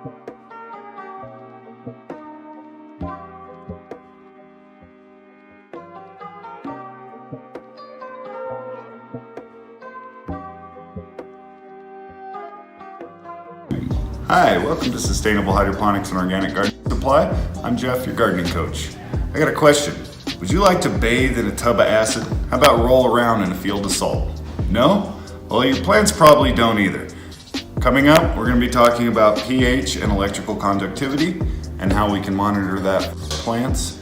Hi, welcome to Sustainable Hydroponics and Organic Gardening Supply. I'm Jeff, your gardening coach. I got a question. Would you like to bathe in a tub of acid? How about roll around in a field of salt? No? Well, your plants probably don't either. Coming up, we're going to be talking about pH and electrical conductivity and how we can monitor that for plants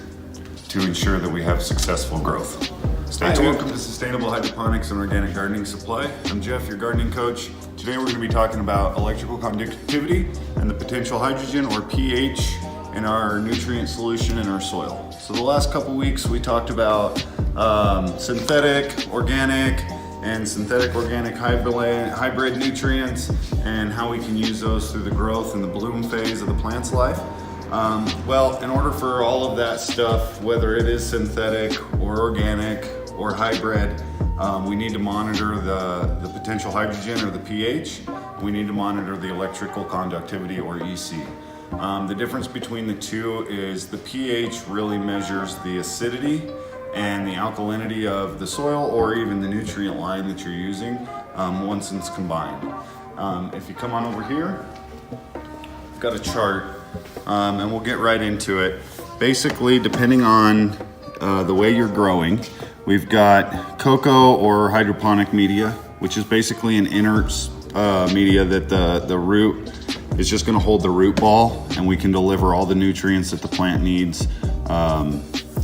to ensure that we have successful growth. Stay tuned. Welcome to Sustainable Hydroponics and Organic Gardening Supply. I'm Jeff, your gardening coach. Today we're going to be talking about electrical conductivity and the potential hydrogen or pH in our nutrient solution in our soil. So the last couple weeks we talked about synthetic, organic, and synthetic organic hybrid nutrients and how we can use those through the growth and the bloom phase of the plant's life. Well, in order for all of that stuff, whether it is synthetic or organic or hybrid, we need to monitor the potential hydrogen or the pH. We need to monitor the electrical conductivity or EC. The difference between the two is the pH really measures the acidity and the alkalinity of the soil or even the nutrient line that you're using once it's combined. If you come on over here, I've got a chart and we'll get right into it. Basically, depending on the way you're growing, we've got cocoa or hydroponic media, which is basically an inert media that the root is just going to hold the root ball, and we can deliver all the nutrients that the plant needs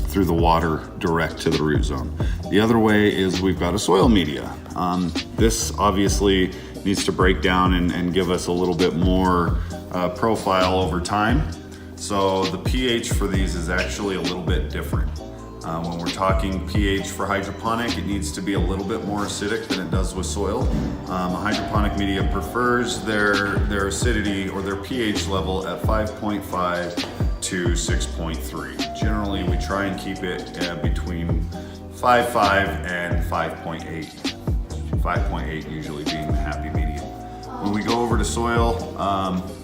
through the water direct to the root zone. The other way is we've got a soil media. This obviously needs to break down and give us a little bit more profile over time. So the pH for these is actually a little bit different. When we're talking pH for hydroponic, it needs to be a little bit more acidic than it does with soil. A hydroponic media prefers their acidity or their pH level at 5.5 to 6.3. Generally, we try and keep it between 5.5 and 5.8. 5.8 usually being the happy medium. When we go over to soil,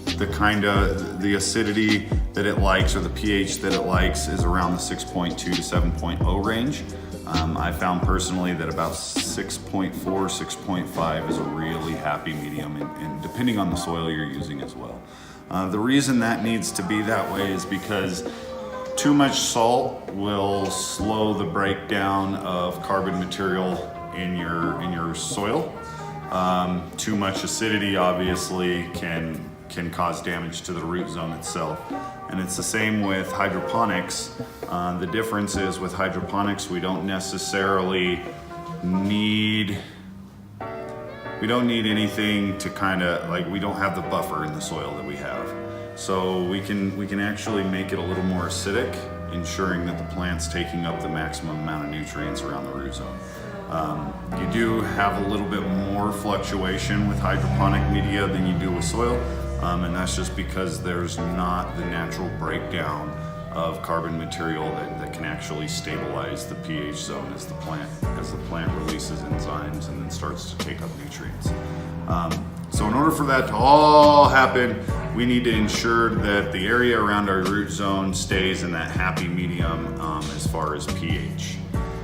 the acidity that it likes or the pH that it likes is around the 6.2 to 7.0 range. I found personally that about 6.4, 6.5 is a really happy medium, and depending on the soil you're using as well. The reason that needs to be that way is because too much salt will slow the breakdown of carbon material in your soil. Too much acidity obviously can cause damage to the root zone itself. And it's the same with hydroponics. The difference is with hydroponics, we don't necessarily need anything to we don't have the buffer in the soil that we have. So we can actually make it a little more acidic, ensuring that the plant's taking up the maximum amount of nutrients around the root zone. You do have a little bit more fluctuation with hydroponic media than you do with soil, and that's just because there's not the natural breakdown of carbon material that can actually stabilize the pH zone as the plant releases enzymes and then starts to take up nutrients. So in order for that to all happen, we need to ensure that the area around our root zone stays in that happy medium as far as pH.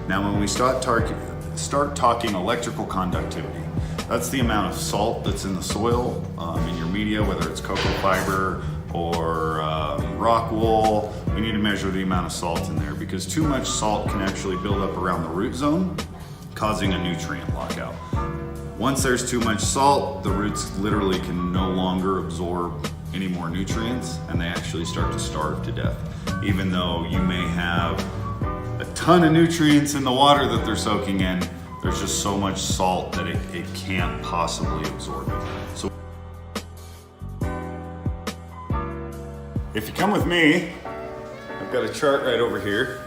Now when we start talking electrical conductivity, that's the amount of salt that's in the soil, in your media, whether it's cocoa fiber or rock wool. We need to measure the amount of salt in there because too much salt can actually build up around the root zone, causing a nutrient lockout. Once there's too much salt, the roots literally can no longer absorb any more nutrients, and they actually start to starve to death. Even though you may have a ton of nutrients in the water that they're soaking in, there's just so much salt that it can't possibly absorb it. So if you come with me, I've got a chart right over here.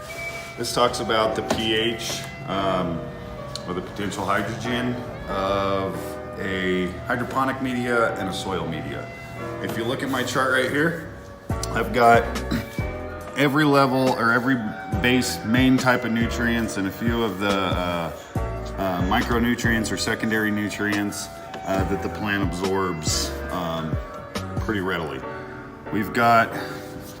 This talks about the pH or the potential hydrogen of a hydroponic media and a soil media. If you look at my chart right here, I've got every level or every base main type of nutrients and a few of the micronutrients or secondary nutrients that the plant absorbs pretty readily. We've got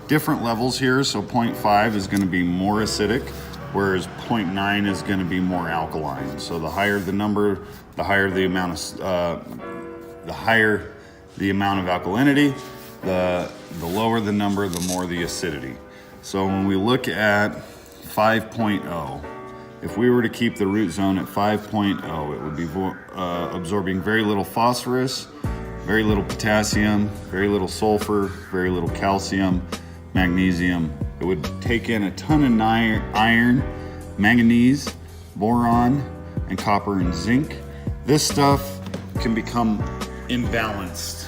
different levels here. So 0.5 is going to be more acidic, whereas 0.9 is going to be more alkaline. So the higher the number, the higher the amount of alkalinity, the lower the number, the more the acidity. So when we look at 5.0, if we were to keep the root zone at 5.0, it would be absorbing very little phosphorus, very little potassium, very little sulfur, very little calcium, magnesium. It would take in a ton of iron, manganese, boron, and copper and zinc. This stuff can become imbalanced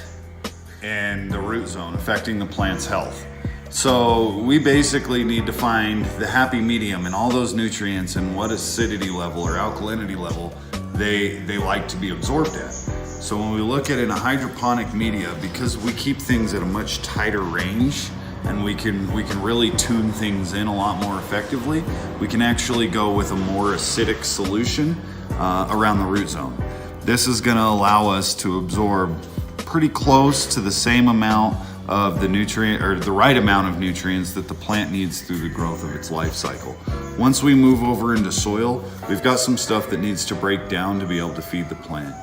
in the root zone, affecting the plant's health. So we basically need to find the happy medium in all those nutrients and what acidity level or alkalinity level they like to be absorbed at. So when we look at it in a hydroponic media, because we keep things at a much tighter range and we can really tune things in a lot more effectively, we can actually go with a more acidic solution around the root zone. This is going to allow us to absorb pretty close to the same amount of the nutrient, or the right amount of nutrients that the plant needs through the growth of its life cycle. Once we move over into soil, we've got some stuff that needs to break down to be able to feed the plant.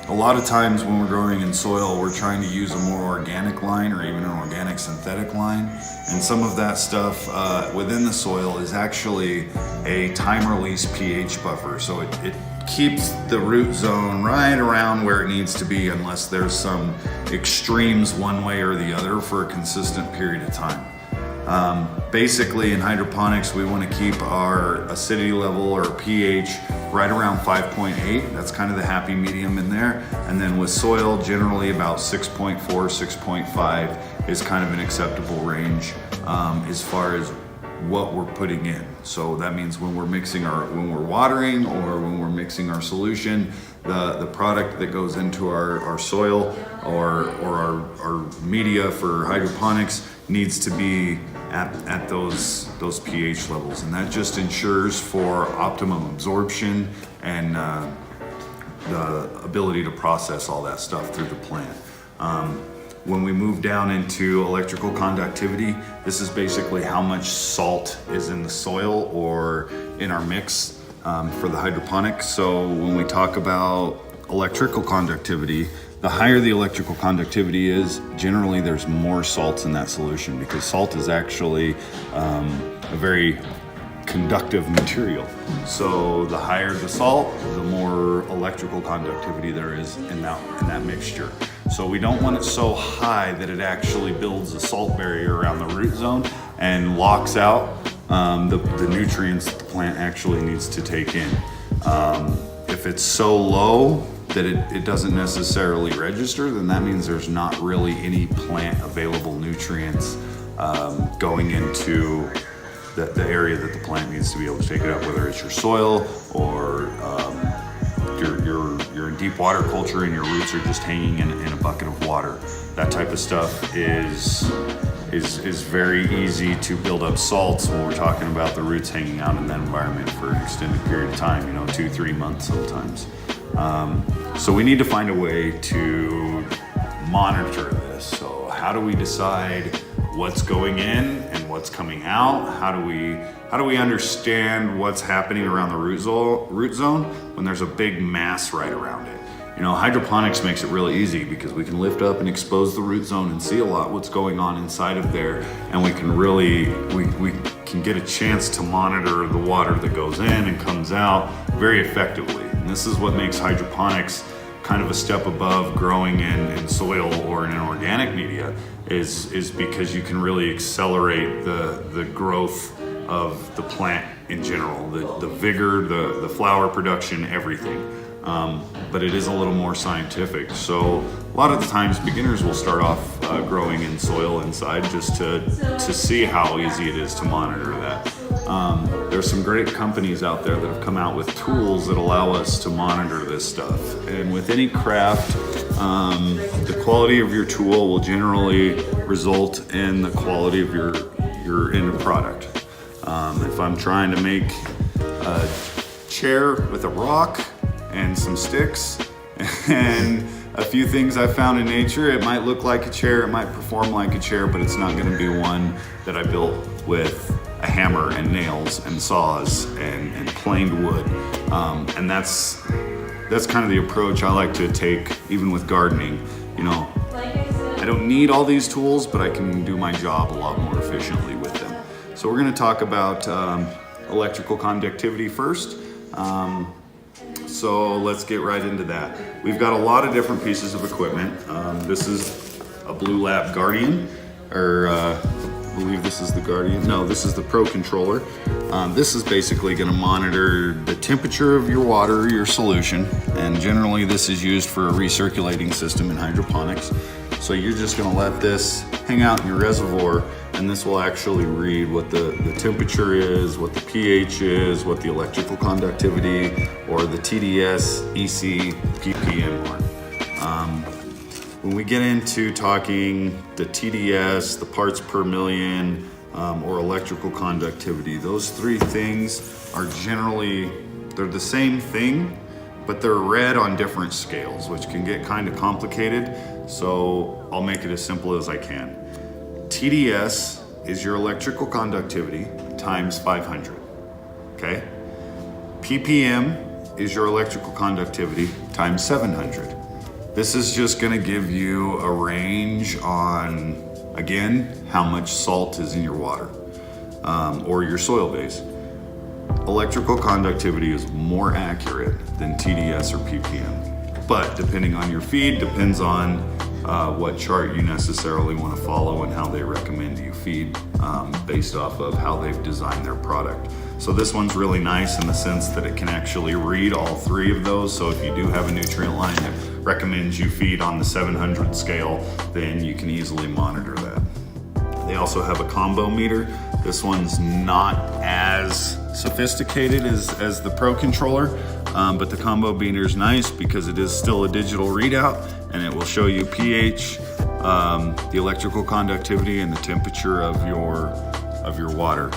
A lot of times when we're growing in soil, we're trying to use a more organic line or even an organic synthetic line. And some of that stuff within the soil is actually a time release pH buffer. So it keeps the root zone right around where it needs to be unless there's some extremes one way or the other for a consistent period of time. Basically in hydroponics, we want to keep our acidity level or pH right around 5.8. That's kind of the happy medium in there. And then with soil, generally about 6.4, 6.5 is kind of an acceptable range as far as what we're putting in. So that means when we're watering or when we're mixing our solution, the product that goes into our soil or our media for hydroponics needs to be at those pH levels, and that just ensures for optimum absorption and the ability to process all that stuff through the plant. When we move down into electrical conductivity, this is basically how much salt is in the soil or in our mix for the hydroponics. So when we talk about electrical conductivity, the higher the electrical conductivity is, generally there's more salts in that solution, because salt is actually a very conductive material. So the higher the salt, the more electrical conductivity there is in that mixture. So we don't want it so high that it actually builds a salt barrier around the root zone and locks out the nutrients that the plant actually needs to take in. If it's so low that it doesn't necessarily register, then that means there's not really any plant available nutrients going into the area that the plant needs to be able to take it up, whether it's your soil or you're in deep water culture and your roots are just hanging in a bucket of water. That type of stuff is very easy to build up salts when we're talking about the roots hanging out in that environment for an extended period of time, 2-3 months sometimes. So we need to find a way to monitor this. So how do we decide what's going in and what's coming out? How do we understand what's happening around the root zone when there's a big mass right around it? Hydroponics makes it really easy because we can lift up and expose the root zone and see a lot what's going on inside of there, and we can get a chance to monitor the water that goes in and comes out very effectively. And this is what makes hydroponics kind of a step above growing in soil or in an organic media, is because you can really accelerate the growth of the plant in general, the vigor, the flower production, everything. But it is a little more scientific. So a lot of the times beginners will start off growing in soil inside just to see how easy it is to monitor that. There's some great companies out there that have come out with tools that allow us to monitor this stuff. And with any craft, the quality of your tool will generally result in the quality of your end product. If I'm trying to make a chair with a rock and some sticks and a few things I found in nature. It might look like a chair, it might perform like a chair, but it's not gonna be one that I built with a hammer and nails and saws and planed wood. And that's kind of the approach I like to take even with gardening. You know, I don't need all these tools, but I can do my job a lot more efficiently with them. So we're gonna talk about electrical conductivity first. So let's get right into that. We've got a lot of different pieces of equipment. This is a Blue Lab Guardian, or I believe this is the Guardian. No, this is the Pro Controller. This is basically gonna monitor the temperature of your water, your solution, and generally this is used for a recirculating system in hydroponics. So you're just gonna let this hang out in your reservoir, and this will actually read what the temperature is, what the pH is, what the electrical conductivity, or the TDS, EC, PPM are. When we get into talking the TDS, the parts per million, or electrical conductivity, those three things are generally, they're the same thing, but they're read on different scales, which can get kind of complicated. So I'll make it as simple as I can. TDS is your electrical conductivity times 500, okay? PPM is your electrical conductivity times 700. This is just gonna give you a range on, again, how much salt is in your water or your soil base. Electrical conductivity is more accurate than TDS or PPM, but depending on your feed, depends on what chart you necessarily want to follow and how they recommend you feed based off of how they've designed their product. So this one's really nice in the sense that it can actually read all three of those. So if you do have a nutrient line that recommends you feed on the 700 scale, then you can easily monitor that. They also have a combo meter. This one's not as sophisticated as the Pro Controller, but the combo meter is nice because it is still a digital readout, and it will show you pH, the electrical conductivity, and the temperature of your water.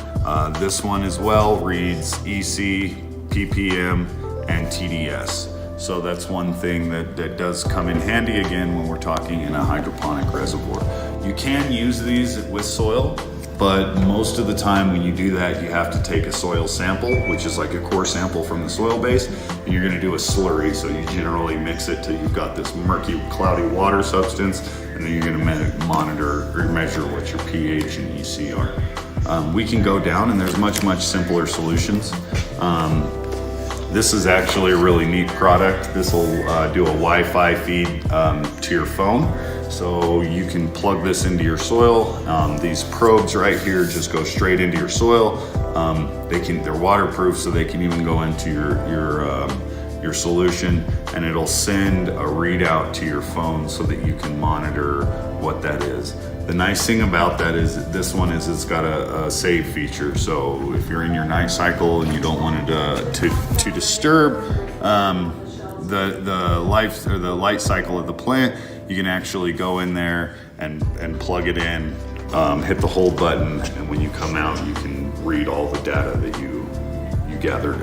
This one as well reads EC, PPM, and TDS. So that's one thing that does come in handy again when we're talking in a hydroponic reservoir. You can use these with soil, but most of the time when you do that, you have to take a soil sample, which is like a core sample from the soil base, and you're gonna do a slurry. So you generally mix it till you've got this murky, cloudy water substance, and then you're gonna monitor or measure what your pH and EC are. We can go down, and there's much simpler solutions. This is actually a really neat product. This will do a Wi-Fi feed to your phone. So you can plug this into your soil. These probes right here just go straight into your soil. They're waterproof, so they can even go into your solution, and it'll send a readout to your phone so that you can monitor what that is. The nice thing about that is that this one is it's got a save feature. So if you're in your night cycle and you don't want it to disturb the life or the light cycle of the plant, you can actually go in there and plug it in, hit the hold button, and when you come out, you can read all the data that you gathered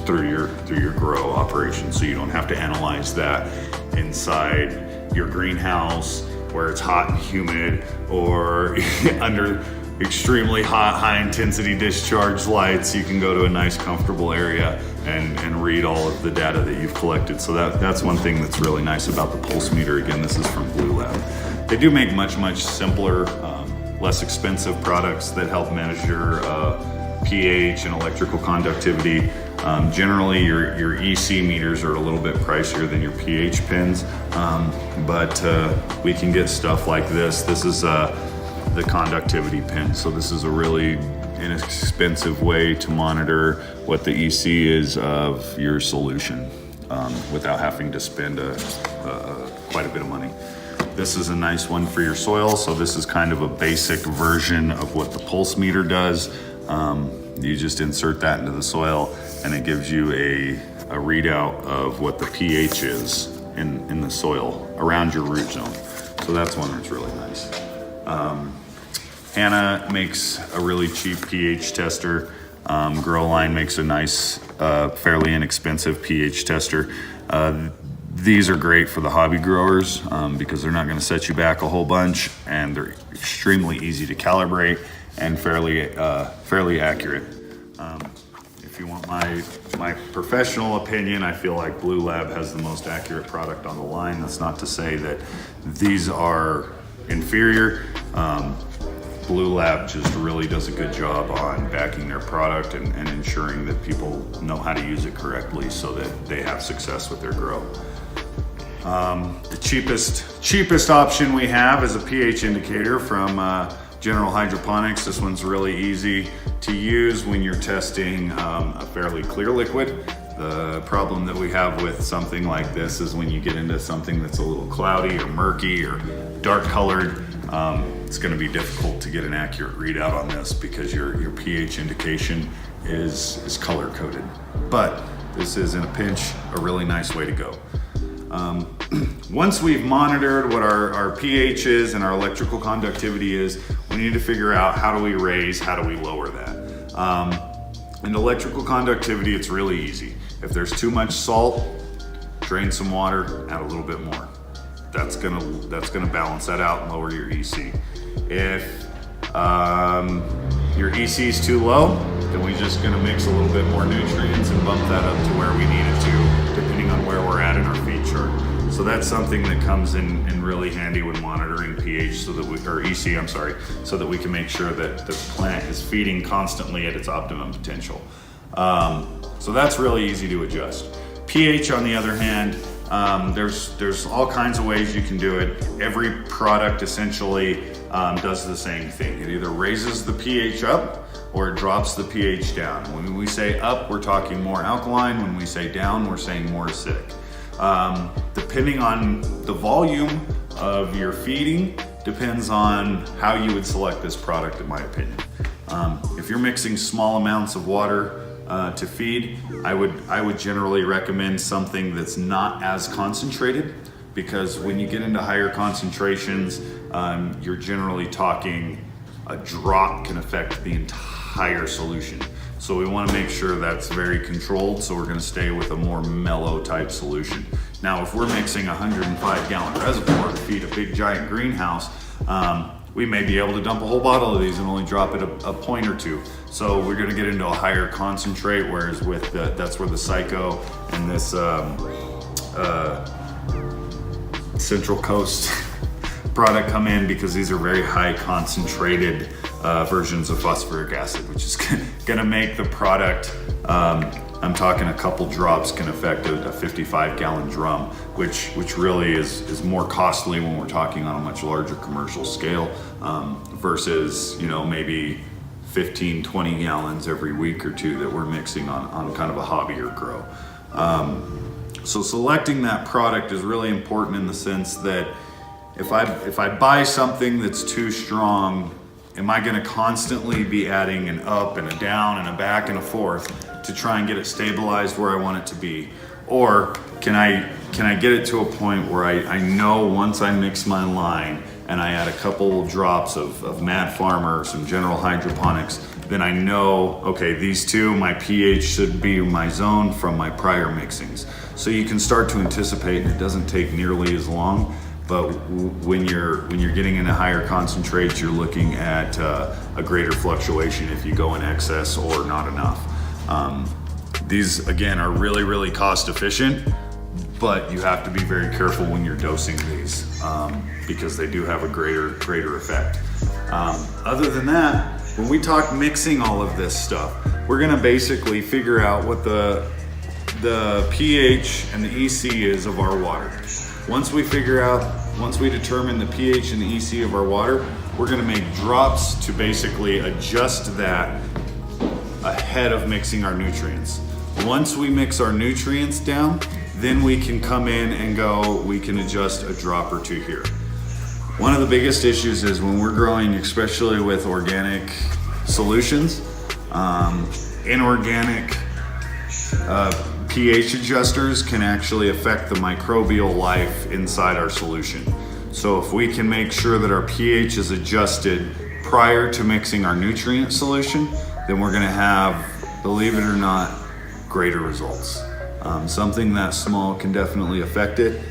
through your grow operation. So you don't have to analyze that inside your greenhouse where it's hot and humid, or under extremely hot, high intensity discharge lights. You can go to a nice comfortable area and read all of the data that you've collected. So that's one thing that's really nice about the pulse meter. Again, this is from Blue Lab. They do make much simpler, less expensive products that help measure pH and electrical conductivity. Generally your EC meters are a little bit pricier than your pH pins, but we can get stuff like this. This is the conductivity pin. So this is a really inexpensive way to monitor what the EC is of your solution without having to spend quite a bit of money. This is a nice one for your soil. So this is kind of a basic version of what the pulse meter does. You just insert that into the soil, and it gives you a readout of what the pH is in the soil around your root zone. So that's one that's really nice. Hannah makes a really cheap pH tester. Grow Line makes a nice, fairly inexpensive pH tester. These are great for the hobby growers because they're not going to set you back a whole bunch, and they're extremely easy to calibrate and fairly accurate. If you want my professional opinion, I feel like Blue Lab has the most accurate product on the line. That's not to say that these are inferior. Blue Lab just really does a good job on backing their product and ensuring that people know how to use it correctly so that they have success with their grow. The cheapest option we have is a pH indicator from General Hydroponics. This one's really easy to use when you're testing a fairly clear liquid. The problem that we have with something like this is when you get into something that's a little cloudy or murky or dark colored, it's going to be difficult to get an accurate readout on this because your pH indication is color coded. But this is, in a pinch, a really nice way to go. Once we've monitored what our pH is and our electrical conductivity is, we need to figure out how do we raise, how do we lower that. In electrical conductivity, it's really easy. If there's too much salt, drain some water, add a little bit more. That's gonna balance that out and lower your EC. If your EC is too low, then we're just gonna mix a little bit more nutrients and bump that up to where we need it to, depending on where we're at in our feed chart. So that's something that comes in really handy when monitoring pH, or EC, I'm sorry, so that we can make sure that the plant is feeding constantly at its optimum potential. So that's really easy to adjust. pH, on the other hand, there's all kinds of ways you can do it. Every product essentially does the same thing. It either raises the pH up or it drops the pH down. When we say up, we're talking more alkaline. When we say down, we're saying more acidic. Depending on the volume of your feeding, depends on how you would select this product, in my opinion. If you're mixing small amounts of water to feed, I would generally recommend something that's not as concentrated, because when you get into higher concentrations, you're generally talking a drop can affect the entire solution. So we want to make sure that's very controlled, so we're going to stay with a more mellow type solution. Now, if we're mixing a 105-gallon reservoir to feed a big giant greenhouse, we may be able to dump a whole bottle of these and only drop it a point or two. So we're going to get into a higher concentrate, whereas with that's where the Psycho and this Central Coast product come in, because these are very high concentrated versions of phosphoric acid, which is going to make the product, I'm talking a couple drops can affect a 55-gallon drum, which really is more costly when we're talking on a much larger commercial scale, versus, maybe 15, 20 gallons every week or two that we're mixing on kind of a hobby or grow. So selecting that product is really important in the sense that if I buy something that's too strong, am I going to constantly be adding an up and a down and a back and a forth to try and get it stabilized where I want it to be? Or can I get it to a point where I know once I mix my line and I add a couple drops of Mad Farmer or some General Hydroponics, then I know, okay, these two, my pH should be my zone from my prior mixings. So you can start to anticipate, and it doesn't take nearly as long. But when you're getting into higher concentrates, you're looking at a greater fluctuation if you go in excess or not enough. These, again, are really, really cost efficient, but you have to be very careful when you're dosing these because they do have a greater effect. Other than that, when we talk mixing all of this stuff, we're gonna basically figure out what the pH and the EC is of our water. Once we determine the pH and the EC of our water, we're gonna make drops to basically adjust that ahead of mixing our nutrients. Once we mix our nutrients down, then we can come in and we can adjust a drop or two here. One of the biggest issues is when we're growing, especially with organic solutions, inorganic pH adjusters can actually affect the microbial life inside our solution. So if we can make sure that our pH is adjusted prior to mixing our nutrient solution, then we're gonna have, believe it or not, greater results. Something that small can definitely affect it.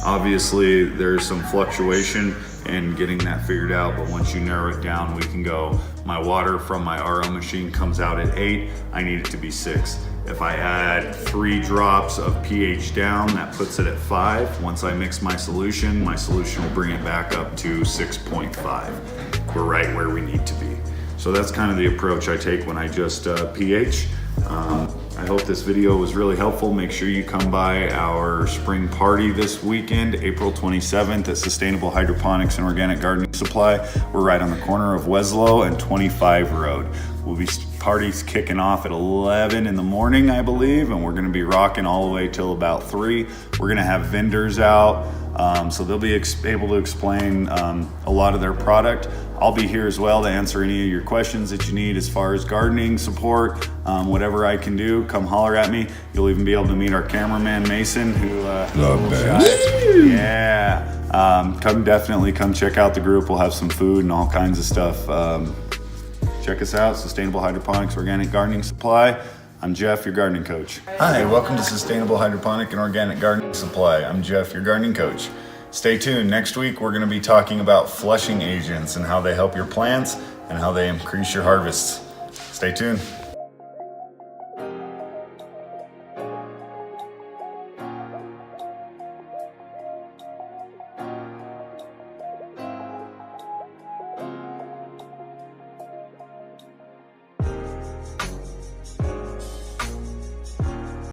Obviously there's some fluctuation in getting that figured out, but once you narrow it down, we can go, my water from my RO machine comes out at 8, I need it to be 6. If I add 3 drops of pH down, that puts it at 5. Once I mix my solution will bring it back up to 6.5. We're right where we need to be. So that's kind of the approach I take when I just pH. I hope this video was really helpful. Make sure you come by our spring party this weekend, April 27th at Sustainable Hydroponics and Organic Gardening Supply. We're right on the corner of Weslow and 25 Road. Party's kicking off at 11 in the morning, I believe, and we're gonna be rocking all the way till about 3. We're gonna have vendors out, so they'll be able to explain a lot of their product. I'll be here as well to answer any of your questions that you need as far as gardening support. Whatever I can do, come holler at me. You'll even be able to meet our cameraman Mason, who love that. Yeah, definitely come check out the group. We'll have some food and all kinds of stuff. Check us out, Sustainable Hydroponics Organic Gardening Supply. I'm Jeff, your gardening coach. Hi, welcome to Sustainable Hydroponic and Organic Gardening Supply. I'm Jeff, your gardening coach. Stay tuned. Next week, we're going to be talking about flushing agents and how they help your plants and how they increase your harvests. Stay tuned.